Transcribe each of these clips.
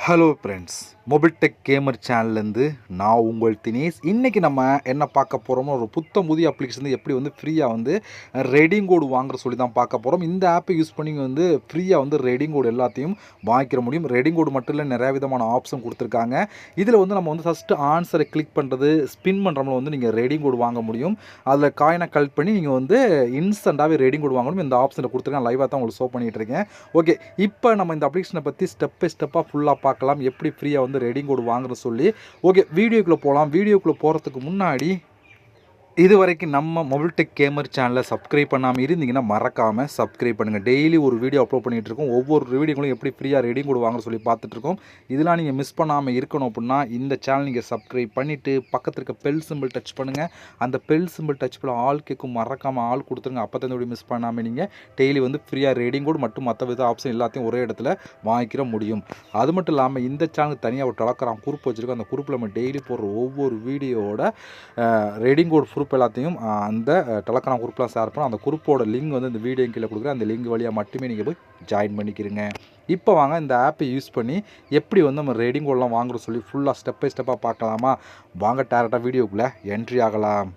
Hello friends, mobile tech gamer சேனல்லேருந்து நான் உங்கள் தினேஷ். இன்றைக்கி நம்ம என்ன பார்க்க போகிறோமோ, ஒரு புதிய அப்ளிகேஷன் எப்படி ஃப்ரீயாக ரெடிங் கோடு வாங்குற சொல்லி தான் பார்க்க போகிறோம். இந்த ஆப்பை யூஸ் பண்ணி ஃப்ரீயாக ரெடிங் கோடு எல்லாத்தையும் வாங்கிக்கிற முடியும். ரெடிங் கோடு மட்டும் இல்லை, நிறையா விதமான ஆப்ஷன் கொடுத்துருக்காங்க. இதில் நம்ம ஃபஸ்ட்டு ஆன்சரை கிளிக் பண்ணுறது, ஸ்பின் பண்ணுறவங்கள நீங்கள் ரெடிங் கோடு வாங்க முடியும். அதில் காயினை கலெக்ட் பண்ணி நீங்கள் இன்ஸ்டண்ட்டாகவே ரெடிங் கோடு வாங்கணும். இந்த ஆப்ஷனில் கொடுத்துருக்காங்க. லைவாக தான் உங்களுக்கு ஷோ பண்ணிகிட்டு இருக்கேன். ஓகே, இப்போ நம்ம இந்த அப்ளிகேஷனை பற்றி ஸ்டெப் பை ஸ்டெப்பாக ஃபுல்லாக பார்க்கலாம், எப்படி ஃப்ரீயாக ரெடிங் கோடு வாங்குற சொல்லி. ஓகே, வீடியோக்குள்ளே போகலாம். வீடியோக்குள்ளே போகிறதுக்கு முன்னாடி இது வரைக்கும் நம்ம மொபைல் டெக் கேமர் சேனலை சப்ஸ்கிரைப் பண்ணாமல் இருந்தீங்கன்னா மறக்காமல் சப்ஸ்கிரைப் பண்ணுங்கள். டெய்லி ஒரு வீடியோ அப்லோட் பண்ணிகிட்டு இருக்கோம். ஒவ்வொரு வீடியோங்களும் எப்படி ஃப்ரீயாக ரெடிங் கோடு வாங்க சொல்லி பார்த்துட்ருக்கோம். இதெல்லாம் நீங்கள் மிஸ் பண்ணாமல் இருக்கணும் அப்படின்னா இந்த சேனல் நீங்கள் சப்ஸ்கிரைப் பண்ணிவிட்டு பக்கத்தில் இருக்க பெல் சிம்பிள் டச் பண்ணுங்கள். அந்த பெல் சிம்பிள் டச் பண்ண ஆல் கேட்கும், மறக்காமல் ஆள் கொடுத்துருங்க. அப்போ தான் வீடியோ மிஸ் பண்ணாமல் நீங்கள் டெய்லி ஃப்ரீயாக ரெடிங் கோடு மற்றும் மற்ற வித ஆப்ஷன் எல்லாத்தையும் ஒரே இடத்துல வாங்கிக்கிற முடியும். அது மட்டும் இல்லாமல் இந்த சேனலுக்கு தனியாக ஒரு டெலகிராம் குரூப் வச்சுருக்கோம். அந்த குரூப்பில் நம்ம டெய்லி போடுற ஒவ்வொரு வீடியோவோட ரெடிங் கோடு ப்ரூஃப் எல்லாத்தையும் அந்த டெலகிராம் குரூப்லாம் ஷேர் பண்ணோம். அந்த குரூப்போட லிங்க் இந்த வீடியோ கீழே கொடுக்குறேன். அந்த லிங்க் வழியாக மட்டுமே நீங்கள் போய் ஜாயின் பண்ணிக்கிறீங்க. இப்போ வாங்க இந்த ஆப்பை யூஸ் பண்ணி எப்படி நம்ம ரெடிங் கோடெலாம் வாங்குற சொல்லி ஃபுல்லாக ஸ்டெப் பை ஸ்டெப்பாக பார்க்கலாமா? வாங்க டேரெக்டாக வீடியோக்குள்ளே என்ட்ரி ஆகலாம்.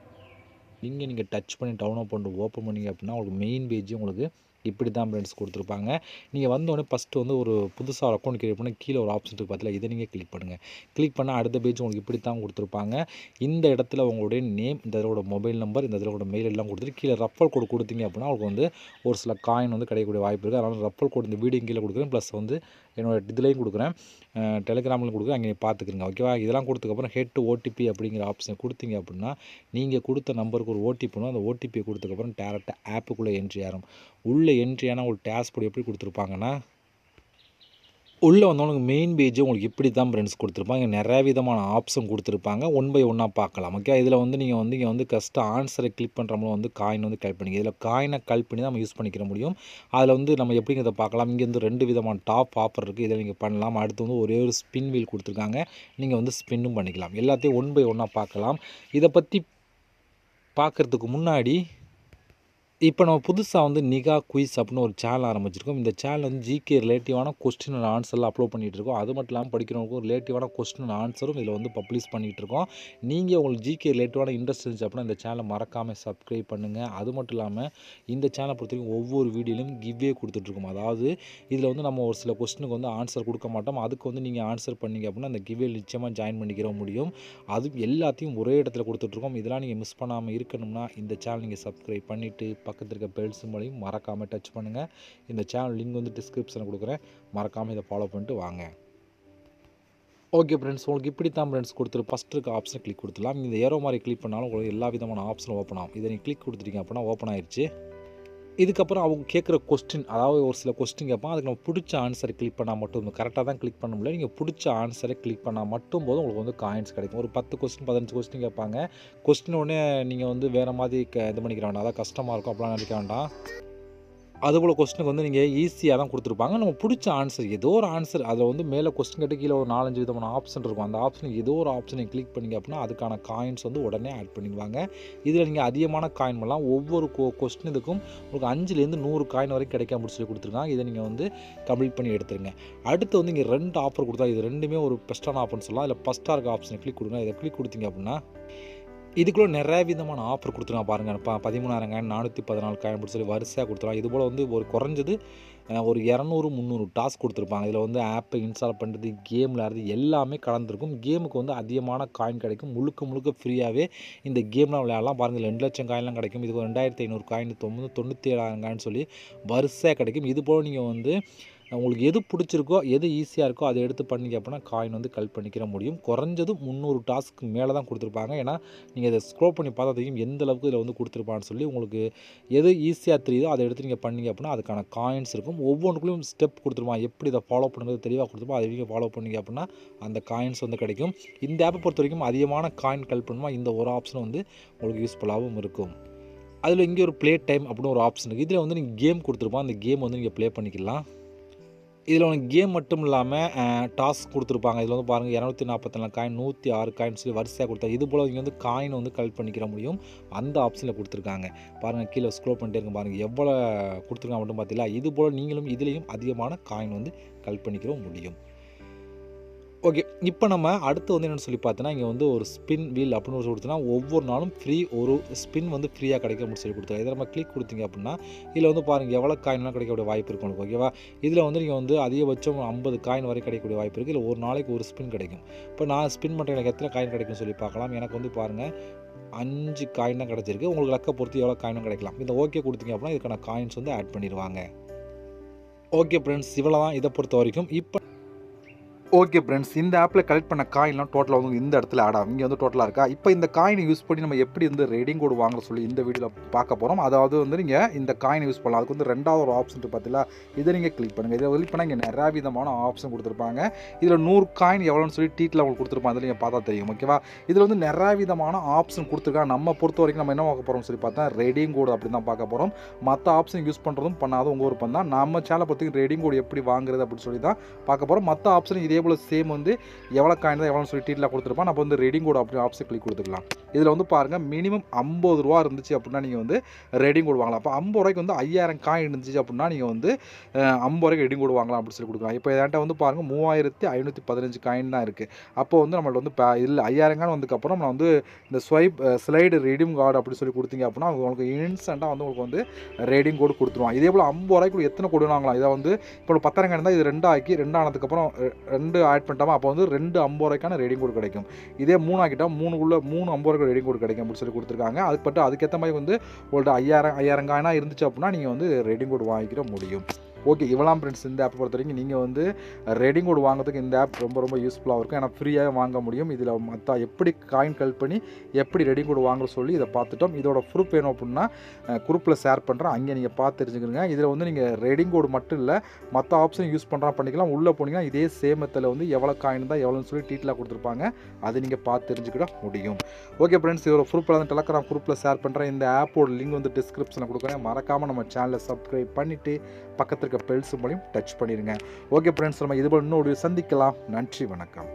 லிங்கை நீங்கள் டச் பண்ணி டவுன்லோட் பண்ணிட்டு ஓப்பன் பண்ணிங்க அப்படின்னா உங்களுக்கு மெயின் பேஜ் உங்களுக்கு இப்படி தான் ஃப்ரெண்ட்ஸ் கொடுத்துருப்பாங்க. நீங்கள் வந்தோடனே ஃபஸ்ட்டு ஒரு புதுசாக ஒரு அக்கௌண்ட் கிரியேட் பண்ணி கீழே ஒரு ஆப்ஷன் இருக்குது பார்த்தீங்களா, இதை நீங்கள் கிளிக் பண்ணுங்கள். கிளிக் பண்ணால் அடுத்த பேஜ் உங்களுக்கு இப்படி தான் கொடுத்துருப்பாங்க. இந்த இடத்துல உங்களுடைய நேம், இந்த இதோட மொபைல் நம்பர், இந்த இதோட மெயில் எல்லாம் கொடுத்துட்டு கீழே ரெஃபர் கோடு கொடுத்தீங்க அப்படின்னா உங்களுக்கு ஒரு சில காயின் கிடைக்கக்கூடிய வாய்ப்பு இருக்குது. அதனால் ரெஃபர் கோடு இந்த வீடியோ கீழே கொடுக்குறேன். ப்ளஸ் என்னோடய இதுலேயும் கொடுக்குறேன், டெலிகிராமில் கொடுக்குறேன். அங்கே பார்த்துக்குறீங்க. ஓகேவா? இதெல்லாம் கொடுத்ததுக்கப்புறம் ஹெட் டு ஓடிபி அப்படிங்கிற ஆப்ஷன் கொடுத்தீங்க அப்படின்னா நீங்கள் கொடுத்த நம்பருக்கு ஒரு ஓடிபி வரும். அந்த ஓடிபியை கொடுத்ததுக்கப்புறம் டேரெக்டாக ஆப்புக்குள்ளே என்ட்ரி ஆகும். உள்ளே என்ட்ரி ஆனால் ஒரு டேஷ்போர்டு எப்படி கொடுத்துருப்பாங்கன்னா, உள்ளே வந்தவங்களுக்கு மெயின் பேஜ் உங்களுக்கு இப்படி தான் ஃப்ரெண்ட்ஸ் கொடுத்துருப்பாங்க. நிறைய விதமான ஆப்ஷன் கொடுத்துருப்பாங்க. ஒன் பை ஒன்னாக பார்க்கலாம். ஓகே, இதில் நீங்கள் இங்கே கஸ்ட் ஆன்சரை கிளிக் பண்ணுறவங்க காயின் கலெக்ட் பண்ணிங்க. இதில் காயினை கலெக்ட் பண்ணி தான் நம்ம யூஸ் பண்ணிக்கிற முடியும். அதில் நம்ம எப்படிங்கிறத பார்க்கலாம். இங்கே ரெண்டு விதமான டாப் ஆஃபர் இருக்குது. இதில் நீங்கள் பண்ணலாம். அடுத்து ஒரே ஒரு ஸ்பின் வீல் கொடுத்துருக்காங்க. நீங்கள் ஸ்பின்னும் பண்ணிக்கலாம். எல்லாத்தையும் ஒன் பை ஒன்னாக பார்க்கலாம். இதை பற்றி பார்க்குறதுக்கு முன்னாடி இப்போ நம்ம புதுசாக நிகா குயிஸ் அப்படின்னு ஒரு சேனல் ஆரம்பிச்சிருக்கோம். இந்த சேனல் ஜிகே ரிலேட்டிவான கொஸ்டின் அண்ட் ஆன்சர்லாம் அப்லோட் பண்ணிகிட்டு இருக்கோம். அது மட்டும் இல்லாமல் படிக்கிறவங்களுக்கும் ரிலேட்டிவான கொஸ்டின் அண்ட் ஆன்சரும் இதில் பப்ளிஷ் பண்ணிகிட்டு இருக்கோம். நீங்கள் உங்களுக்கு ஜிகே ரிலேட்டிவான இன்ட்ரெஸ்ட் இருந்துச்சு அப்படின்னா இந்த சேனலை மறக்காமல் சப்ஸ்கிரைப் பண்ணுங்கள். அது மட்டும் இல்லாமல் இந்த சேனலை பொறுத்தவரைக்கும் ஒவ்வொரு வீடியோலையும் கிவ்வே கொடுத்துட்ருக்கோம். அதாவது இதில் நம்ம ஒரு சில கொஸ்டினுக்கு ஆன்சர் கொடுக்க மாட்டோம். அதுக்கு நீங்கள் ஆன்சர் பண்ணிங்க அப்படின்னா அந்த கிவ்வே நிச்சயமாக ஜாயின் பண்ணிக்கிற முடியும். அது எல்லாத்தையும் ஒரே இடத்துல கொடுத்துட்ருக்கோம். இதெல்லாம் நீங்கள் மிஸ் பண்ணாமல் இருக்கணும்னா இந்த சேனல் நீங்கள் சப்ஸ்கிரைப் பண்ணிவிட்டு பக்கத்தில் இருக்க பெல் சிம்பலையும் மறக்காமல் டச் பண்ணுங்கள். இந்த சேனல் லிங்க் டிஸ்கிரிப்ஷனில் கொடுக்குறேன். மறக்காமல் இதை ஃபாலோ பண்ணிட்டு வாங்க. ஓகே ஃப்ரெண்ட்ஸ், உங்களுக்கு இப்படி தான் ஃப்ரெண்ட்ஸ் கொடுத்துரு. ஃபஸ்ட் இருக்க ஆப்ஷனை கிளிக் கொடுத்துடலாம். இந்த ஏரோ மாதிரி கிளிக் பண்ணாலும் உங்களுக்கு எல்லா விதமான ஆப்ஷனும் ஓப்பன் ஆகும். இதை நீங்கள் கிளிக் கொடுத்துட்டீங்க அப்படின்னா ஓப்பன் ஆயிடுச்சு. இதுக்கப்புறம் அவங்க கேட்குற கொஸ்டின், அதாவது ஒரு சில கொஸ்டின் கேட்பான். அதுக்கு நம்ம பிடிச்ச ஆன்சரை கிளிக் பண்ணால் மட்டும் கரெக்டாக தான் கிளிக் பண்ண முடியல. நீங்கள் பிடிச்ச ஆன்சரை கிளிக் பண்ணால் மட்டும் போதும் உங்களுக்கு காயின்ஸ் கிடைக்கும். ஒரு 10 கொஸ்டின் 15 கொஸ்டின் கேட்பாங்க. கொஸ்டின் உடனே நீங்கள் வேறு மாதிரி இது பண்ணிக்கிற வேண்டாம். அதாவது கஷ்டமாக இருக்கும் அப்படிலாம் நினைக்க வேண்டாம். அதுபோல் கொஸ்டினுக்கு நீங்கள் ஈஸியாக தான் கொடுத்துருப்பாங்க. நம்ம பிடிச்ச ஆன்சர் ஏதோ ஒரு ஆன்சர், அதில் மேலே கொஸ்டின் கேட்டு கீழே ஒரு 4-5 விதமான ஆப்ஷன் இருக்கும். அந்த ஆப்ஷன் ஏதோ ஒரு ஆப்ஷனை கிளிக் பண்ணிங்க அப்படின்னா அதுக்கான காயின்ஸ் உடனே ஆட் பண்ணிடுவாங்க. இதில் நீங்கள் அதிகமான காயின் பண்ணலாம். ஒவ்வொரு கொஸ்டின் இதுக்கும் உங்களுக்கு 5லேருந்து 100 காயின் வரைக்கும் கிடைக்காம சொல்லி கொடுத்துருக்காங்க. இதை நீங்கள் கம்ப்ளீட் பண்ணி எடுத்துருங்க. அடுத்து இங்கே 2 ஆஃபர் கொடுத்தா, இது ரெண்டுமே ஒரு பெஸ்ட்டான ஆஃபர்னு சொல்லலாம். இதில் ஃபஸ்ட்டாக இருக்க ஆப்ஷனை கிளிக் கொடுங்க. இதை கிளிக் கொடுத்தீங்க அப்படின்னா இதுக்குள்ளே நிறைய விதமான ஆஃபர் கொடுத்துருக்காங்க பாருங்கள். 13,000 காயின், 414 காயின் அப்படி சொல்லி வரிசையாக கொடுத்துருவாங்க. இதுபோல் ஒரு குறைஞ்சது ஒரு 200-300 டாஸ்க் கொடுத்துருப்பாங்க. இதில் ஆப்பை இன்ஸ்டால் பண்ணுறது, கேம் விளையாடுறது எல்லாமே கலந்துருக்கும். கேமுக்கு அதிகமான காயின் கிடைக்கும். முழுக்க ஃப்ரீயாகவே இந்த கேம்லாம் விளையாடலாம். பாருங்கள், 2 லட்சம் காயின்லாம் கிடைக்கும். இதுக்கு 2,500 காயின், 97,000 காயின் சொல்லி வரிசையாக கிடைக்கும். இதுபோல் நீங்கள் உங்களுக்கு எது பிடிச்சிருக்கோ, எது ஈஸியாக இருக்கோ அதை எடுத்து பண்ணிங்க அப்படின்னா காயின் கலெக்ட் பண்ணிக்கிற முடியும். குறைஞ்சது 300 டாஸ்க்கு மேலே தான் கொடுத்துருப்பாங்க. ஏன்னா நீங்கள் இதை ஸ்க்ரோல் பண்ணி பார்த்தா தெரியும் எந்த அளவுக்கு இதில் கொடுத்துருப்பான்னு சொல்லி. உங்களுக்கு எது ஈஸியாக தெரியுதோ அதை எடுத்து நீங்கள் பண்ணிங்க அப்படின்னா அதுக்கான காயின்ஸ் இருக்கும். ஒவ்வொன்றுக்குள்ளேயும் ஸ்டெப் கொடுத்துருப்பான், எப்படி இதை ஃபாலோ பண்ணுறது தெளிவாக கொடுத்துருப்போம். அதை நீங்கள் ஃபாலோ பண்ணிங்க அப்படின்னா அந்த காயின்ஸ் கிடைக்கும். இந்த ஆப்பை பொறுத்த வரைக்கும் அதிகமான காயின் கலெக்ட் பண்ணுமா இந்த ஒரு ஆப்ஷன் உங்களுக்கு யூஸ்ஃபுல்லாகவும் இருக்கும். அதில் இங்கே ஒரு ப்ளே டைம் அப்படின்னு ஒரு ஆப்ஷன் இருக்குது. இதில் நீங்கள் கேம் கொடுத்துருப்பான். அந்த கேம் நீங்கள் ப்ளே பண்ணிக்கலாம். இதில் கேம் மட்டும் இல்லாமல் டாஸ்க் கொடுத்துருப்பாங்க. இதில் பாருங்கள், 244 காயின், 106 காயின் சொல்லி வரிசையாக கொடுத்தா. இது போல் இங்கே காயின் கலெக்ட் பண்ணிக்கிற முடியும். அந்த ஆப்ஷனில் கொடுத்துருக்காங்க. பாருங்கள், கீழே ஸ்க்ரோல் பண்ணிட்டே இருங்க. பாருங்கள் எவ்வளோ கொடுத்துருக்காங்க மட்டும் பார்த்தீங்களா. இது போல் நீங்களும் இதுலேயும் அதிகமான காயின் கலெக்ட் பண்ணிக்கிற முடியும். ஓகே. இப்போ நம்ம அடுத்து வந்து என்னென்னு சொல்லி பார்த்தோன்னா, இங்கே வந்து ஒரு ஸ்பின் வீல் அப்படின்னு சொல்லி கொடுத்தோன்னா, ஒவ்வொரு நாளும் ஒரு ஸ்பின் வந்து ஃப்ரீயாக கிடைக்கும் அப்படின்னு சொல்லி கொடுத்தாங்க. இதை நம்ம கிளிக் கொடுத்தீங்க அப்படின்னா, இதில் வந்து பாருங்கள் எவ்வளோ காயின்லாம் கிடைக்கக்கூடிய வாய்ப்பு இருக்குது உங்களுக்கு, ஓகேவா? இதில் வந்து நீங்கள் வந்து அதிகபட்சம் 50 காயின் வரை கிடைக்கக்கூடிய வாய்ப்பு இருக்குது. இல்லை ஒரு நாளைக்கு ஒரு ஸ்பின் கிடைக்கும். இப்போ நான் ஸ்பின் பண்ணுறேன், எனக்கு எத்தனை காயின் கிடைக்கும்னு சொல்லி பார்க்கலாம். எனக்கு வந்து பாருங்கள் 5 காயின் தான் கிடச்சிருக்கு. உங்களுக்கு லக்கை பொறுத்து எவ்வளோ காயினும் கிடைக்கலாம். இந்த ஓகே கொடுத்தீங்க அப்படின்னா இதுக்கான காயின்ஸ் வந்து ஆட் பண்ணிடுவாங்க. ஓகே ஃப்ரெண்ட்ஸ், இவ்வளோ தான் இதை பொறுத்த வரைக்கும். இப்போ ஓகே ஃப்ரெண்ட்ஸ், இந்த ஆப்பில் கலெக்ட் பண்ண காயின்லாம் டோட்டலாக வந்து இந்த இடத்துல ஆட் ஆகும். இங்கே வந்து டோட்டலாக இருக்கா. இப்போ இந்த காயினை யூஸ் பண்ணி நம்ம எப்படி வந்து ரெடீம் கோடு வாங்க சொல்லி இந்த வீடியோவில் பார்க்க போகிறோம். அதாவது வந்து நீங்கள் இந்த காயினை யூஸ் பண்ணலாம். அதுக்கு வந்து ரெண்டாவது ஒரு ஆப்ஷன் பார்த்தீங்களா, இதை நீங்கள் கிளிக் பண்ணுங்கள். இதை கிளிக் பண்ணால் இங்கே நிறையா விதமான ஆப்ஷன் கொடுத்துருப்பாங்க. இதில் 100 காயின் எவ்வளோன்னு சொல்லி டீட்டில் உங்களுக்கு கொடுத்துருப்பாங்க. அதில் நீங்கள் பார்த்தா தெரியும், ஓகேவா? இதில் வந்து நிறையா விதமான ஆப்ஷன் கொடுத்துருக்காங்க. நம்ம பொறுத்த வரைக்கும் நம்ம என்ன பார்க்க போகிறோம்னு சொல்லி பார்த்தா ரெடீம் கோடு அப்படி தான் பார்க்க போகிறோம். மற்ற ஆப்ஷன் யூஸ் பண்ணுறதும் பண்ணாத உங்கள் விருப்பம் தான். நம்ம சேனலை பொறுத்தவரைக்கும் ரெடீம் கோடு எப்படி வாங்குறது அப்படின்னு சொல்லி தான் பார்க்க போகிறோம். மற்ற ஆப்ஷன் இதே போல் சேம் வந்து எவ்வளோ காயின் தான் எவ்வளோன்னு சொல்லி டீட்டில் கொடுத்துருப்பான். நம்ம வந்து ரெடீம் கோடு அப்படி ஆப்ஷன் கிளிக் கொடுத்துக்கலாம். இதில் வந்து பாருங்கள் மினிமம் 50 ரூபா இருந்துச்சு அப்படின்னா நீங்கள் வந்து ரெடீம் கோடு வாங்கலாம். அப்போ 50 ரூபாய்க்கு வந்து 5000 காயின் இருந்துச்சு அப்படின்னா நீங்கள் வந்து 50 ரூபாய்க்கு ரெடீம் கோடு வாங்கலாம் அப்படின்னு சொல்லி கொடுக்கலாம். இப்போ என்கிட்ட வந்து பாருங்கள் 3515 காயின் தான் இருக்குது. அப்போ வந்து நம்மள்ட்ட வந்து இல்லை 5000 காயின் வந்ததுக்கப்புறம் நான் வந்து இந்த ஸ்லைடு ரெடீம் கார்டு அப்படி சொல்லி கொடுத்தீங்க அப்படின்னா உங்களுக்கு இன்ஸ்டண்ட்டாக வந்து உங்களுக்கு வந்து ரெடீம் கோடு கொடுத்துருவாங்க. இதே போல் 50 ரூபாய்க்கு எத்தனை கோடு வாங்கலாம். இதை வந்து இப்போ 10,000 காயின் தான், இது 2 ஆக்கி 2 ஆனதுக்கப்புறம் 2 ஆட் பண்ணிட்டோமா, அப்போ வந்து 2 50 ரூபாய்க்கான ரெடீம் கோடு கிடைக்கும். இதே 3 ஆக்கிட்டால் 3 50 ரூபாய்க்கு ரெடீம் கோடு கிடைக்கும் அப்படின்னு சொல்லி கொடுத்துருக்காங்க. அதுக்கேற்ற மாதிரி வந்து உங்கள்ட்ட 5000 காயினா இருந்துச்சு அப்படின்னா நீங்கள் வந்து ரெடீம் கோடு வாங்கிக்கிற முடியும். ஓகே, இவ்வளோதான் ஃப்ரெண்ட்ஸ். இந்த ஆப்பை பொறுத்த வரைக்கும் நீங்கள் வந்து ரெடீம் கோடு வாங்குறதுக்கு இந்த ஆப் ரொம்ப ரொம்ப யூஸ்ஃபுல்லாக இருக்கும். ஏன்னா ஃப்ரீயாக வாங்க முடியும். இதில் மற்ற எப்படி காயின் கலெக்ட் பண்ணி எப்படி ரெடீம் கோடு வாங்குற சொல்லி இதை பார்த்துட்டோம். இதோட ப்ரூஃப் வேணும் அப்படின்னா குரூப்பில் ஷேர் பண்ணுறேன், அங்கே நீங்கள் பார்த்து தெரிஞ்சுக்கிறீங்க. இதில் வந்து நீங்கள் ரெடீம் கோடு மட்டும் இல்லை மற்ற ஆப்ஷன் யூஸ் பண்ணுறா பண்ணிக்கலாம். உள்ளே போனீங்கன்னா இதே சேம் மெத்தடில் வந்து எவ்வளோ காயின் தான் எவ்வளோன்னு சொல்லி டீட்டெயிலாக கொடுத்துருப்பாங்க. அதை நீங்கள் பார்த்து தெரிஞ்சுக்கிட முடியும். ஓகே ஃப்ரெண்ட்ஸ், இதோட ப்ரூஃபில் வந்து டெலகிராம் குரூப்பில் ஷேர் பண்ணுறேன். இந்த ஆப்போட லிங்க் வந்து டிஸ்கிரிப்ஷனில் கொடுக்குறேன். மறக்காமல் நம்ம சேனலை சப்ஸ்கிரைப் பண்ணிவிட்டு பக்கத்தில் இருக்க பெல் சிம்பலையும் டச் பண்ணிடுங்க. ஓகே ஃப்ரெண்ட்ஸ், நம்ம இதுபோல் இன்னொரு சந்திக்கலாம். நன்றி, வணக்கம்.